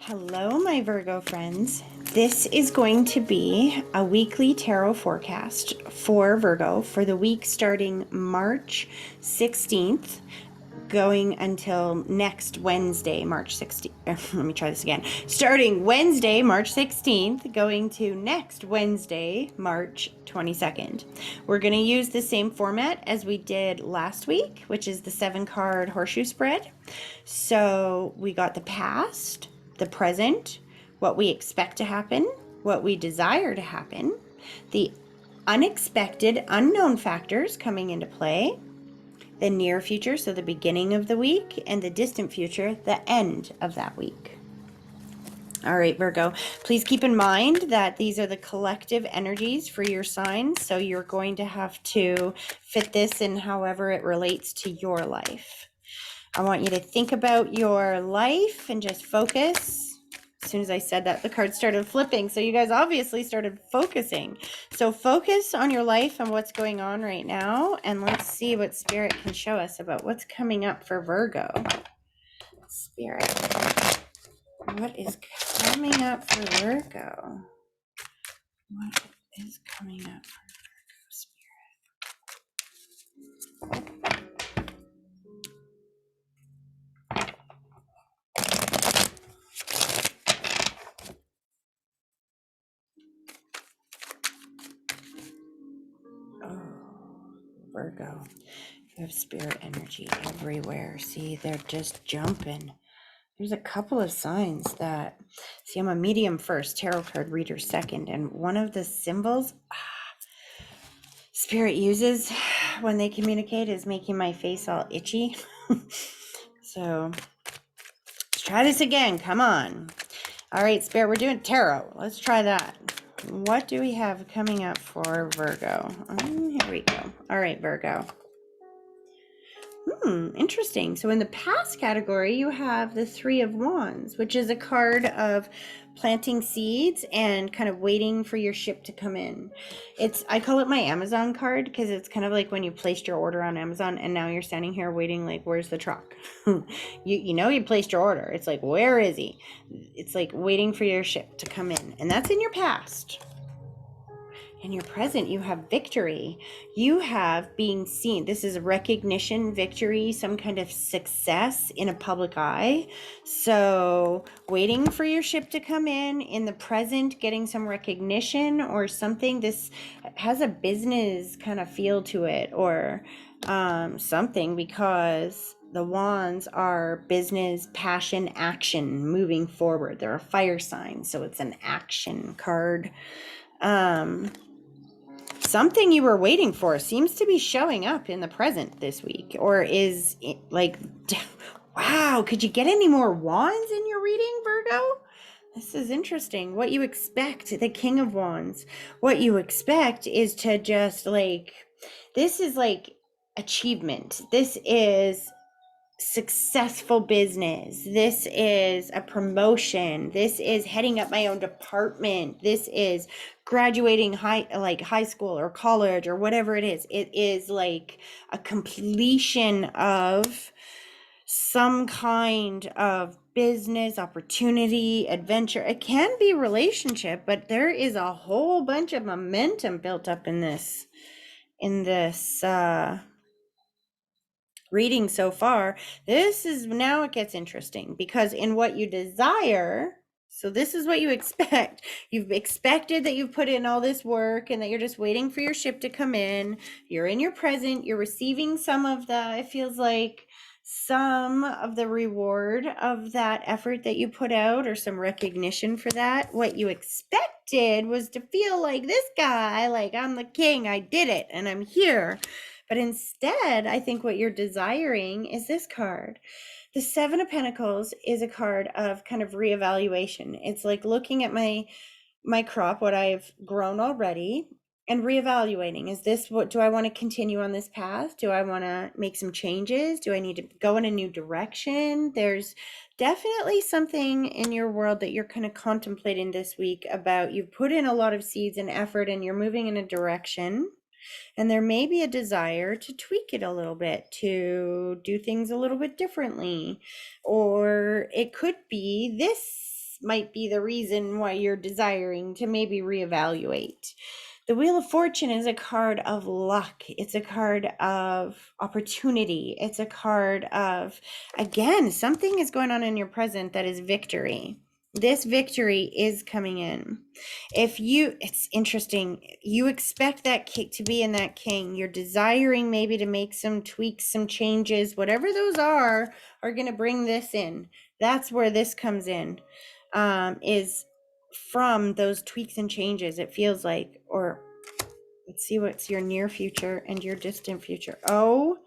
Hello, my Virgo friends. This is going to be a weekly tarot forecast for Virgo for the week starting March 16th, going until next Wednesday, March 16th. Let me try this again. Starting Wednesday, March 16th, going to next Wednesday, March 22nd. We're going to use the same format as we did last week, which is the 7-card horseshoe spread. So we got the past, the present, what we expect to happen, what we desire to happen, the unexpected, unknown factors coming into play, the near future, so the beginning of the week, and the distant future, the end of that week. All right, Virgo, please keep in mind that these are the collective energies for your signs, so you're going to have to fit this in however it relates to your life. I want you to think about your life and just focus. As soon as I said that, the cards started flipping. So you guys obviously started focusing. So focus on your life and what's going on right now. And let's see what Spirit can show us about what's coming up for Virgo. Spirit, what is coming up for Virgo? What is coming up for Virgo, Spirit? Oh, Virgo, you have spirit energy everywhere. See, they're just jumping. There's a couple of signs that, see, I'm a medium first, tarot card reader second, and one of the symbols Spirit uses when they communicate is making my face all itchy. So let's try this again. Come on. All right, Spirit, we're doing tarot. Let's try that. What do we have coming up for Virgo? Here we go. All right, Virgo. Interesting. So in the past category, you have the 3 of Wands, which is a card of planting seeds and kind of waiting for your ship to come in. I call it my Amazon card because it's kind of like when you placed your order on Amazon and now you're standing here waiting, like, where's the truck? you know you placed your order. It's like, where is he? It's like waiting for your ship to come in. And that's in your past. In your present, you have victory. You have being seen. This is recognition, victory, some kind of success in a public eye. So waiting for your ship to come in the present, getting some recognition or something. This has a business kind of feel to it, or something, because the wands are business, passion, action, moving forward. They're a fire sign, so it's an action card. Something you were waiting for seems to be showing up in the present this week, or is like, wow, could you get any more wands in your reading, Virgo? This is interesting. What you expect, the King of Wands, what you expect is to just this is like achievement. This is successful business. This is a promotion. This is heading up my own department. This is graduating high school or college or whatever it is. It is like a completion of some kind of business opportunity, adventure. It can be relationship, but there is a whole bunch of momentum built up in this reading so far. This is, now it gets interesting, because in what you desire, so this is what you expect. You've expected that you've put in all this work and that you're just waiting for your ship to come in. You're in your present, you're receiving some of it feels like some of the reward of that effort that you put out, or some recognition for that. What you expected was to feel like this guy, like, I'm the king, I did it, and I'm here. But instead, I think what you're desiring is this card. The 7 of Pentacles is a card of kind of reevaluation. It's like looking at my crop, what I've grown already, and reevaluating. Is this, what do I want to continue on this path? Do I want to make some changes? Do I need to go in a new direction? There's definitely something in your world that you're kind of contemplating this week about. You've put in a lot of seeds and effort and you're moving in a direction. And there may be a desire to tweak it a little bit, to do things a little bit differently. Or it could be this might be the reason why you're desiring to maybe reevaluate. The Wheel of Fortune is a card of luck. It's a card of opportunity. It's a card of, again, something is going on in your present that is victory. This victory is coming in. It's interesting, you expect that kick to be in that king. You're desiring maybe to make some tweaks, some changes, whatever those are going to bring this in. That's where this comes in, is from those tweaks and changes, it feels like. Or let's see what's your near future and your distant future. Oh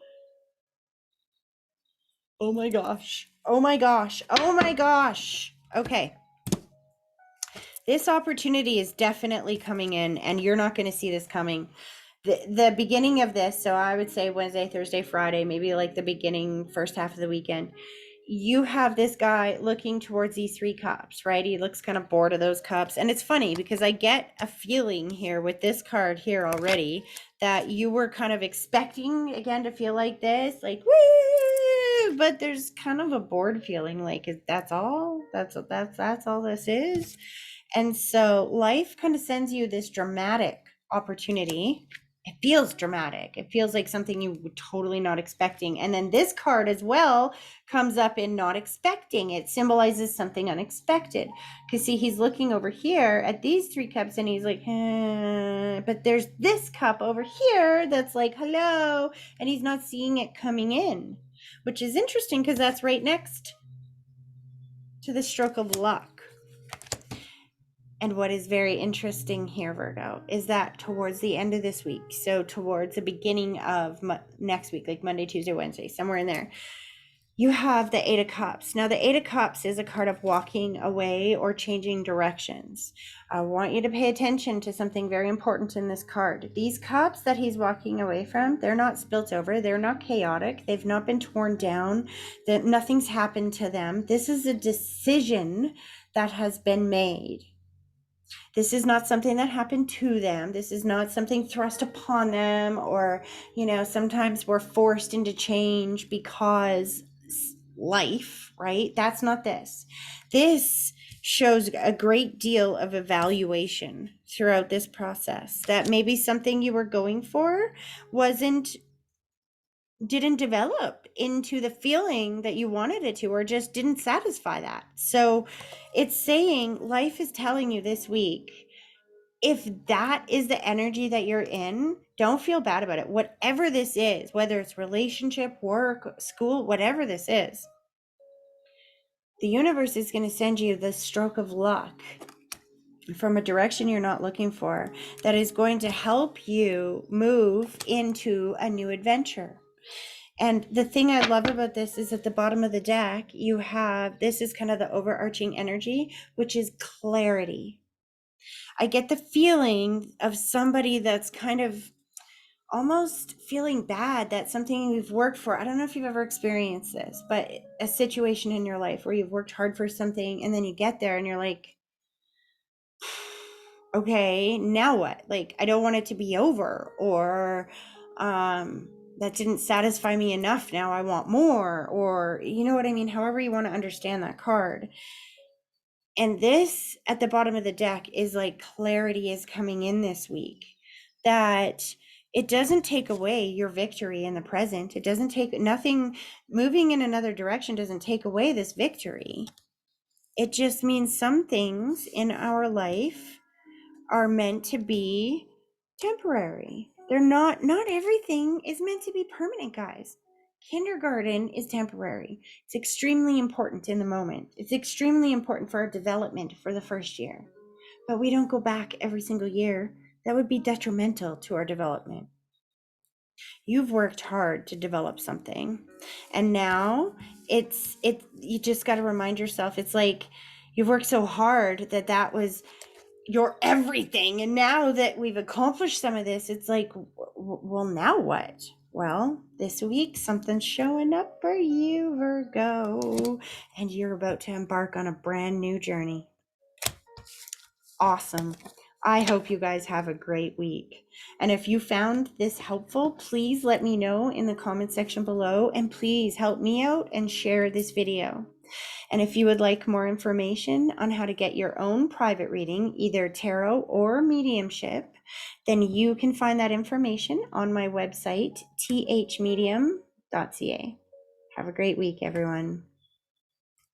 my gosh. Oh my gosh. Oh my gosh. Okay. This opportunity is definitely coming in, and you're not going to see this coming. The beginning of this, so I would say Wednesday, Thursday, Friday, maybe like the beginning, first half of the weekend, you have this guy looking towards these 3 cups, right? He looks kind of bored of those cups. And it's funny because I get a feeling here with this card here already that you were kind of expecting again to feel like this, like woo, but there's kind of a bored feeling, like that's all? That's all this is. And so life kind of sends you this dramatic opportunity. It feels dramatic. It feels like something you were totally not expecting. And then this card as well comes up in not expecting. It symbolizes something unexpected. Because see, he's looking over here at these 3 cups and he's like, but there's this cup over here that's like, hello. And he's not seeing it coming in, which is interesting because that's right next to the stroke of luck. And what is very interesting here, Virgo, is that towards the end of this week, so towards the beginning of next week, like Monday, Tuesday, Wednesday, somewhere in there, you have the 8 of Cups. Now, the 8 of Cups is a card of walking away or changing directions. I want you to pay attention to something very important in this card. These cups that he's walking away from, they're not spilt over. They're not chaotic. They've not been torn down. That nothing's happened to them. This is a decision that has been made. This is not something that happened to them. This is not something thrust upon them, or, sometimes we're forced into change because life, right? That's not this. This shows a great deal of evaluation throughout this process, that maybe something you were going for didn't develop into the feeling that you wanted it to, or just didn't satisfy that. So it's saying life is telling you this week, if that is the energy that you're in, don't feel bad about it. Whatever this is, whether it's relationship, work, school, whatever this is, the universe is going to send you the stroke of luck from a direction you're not looking for that is going to help you move into a new adventure. And the thing I love about this is at the bottom of the deck, you have, this is kind of the overarching energy, which is clarity. I get the feeling of somebody that's kind of almost feeling bad that something you've worked for. I don't know if you've ever experienced this, but a situation in your life where you've worked hard for something and then you get there and you're like, okay, now what? Like, I don't want it to be over, or that didn't satisfy me enough. Now I want more, or you know what I mean? However you want to understand that card. And this at the bottom of the deck is like clarity is coming in this week, that it doesn't take away your victory in the present. It doesn't take, nothing moving in another direction doesn't take away this victory. It just means some things in our life are meant to be temporary. They're not everything is meant to be permanent, guys. Kindergarten is temporary. It's extremely important in the moment. It's extremely important for our development for the first year. But we don't go back every single year. That would be detrimental to our development. You've worked hard to develop something, and now you just got to remind yourself, it's like you've worked so hard that was your everything, and now that we've accomplished some of this, it's like, well, now what? Well, this week something's showing up for you, Virgo, and you're about to embark on a brand new journey. Awesome. I hope you guys have a great week. And if you found this helpful, please let me know in the comment section below, and please help me out and share this video. And if you would like more information on how to get your own private reading, either tarot or mediumship, then you can find that information on my website, THMedium.ca. Have a great week, everyone.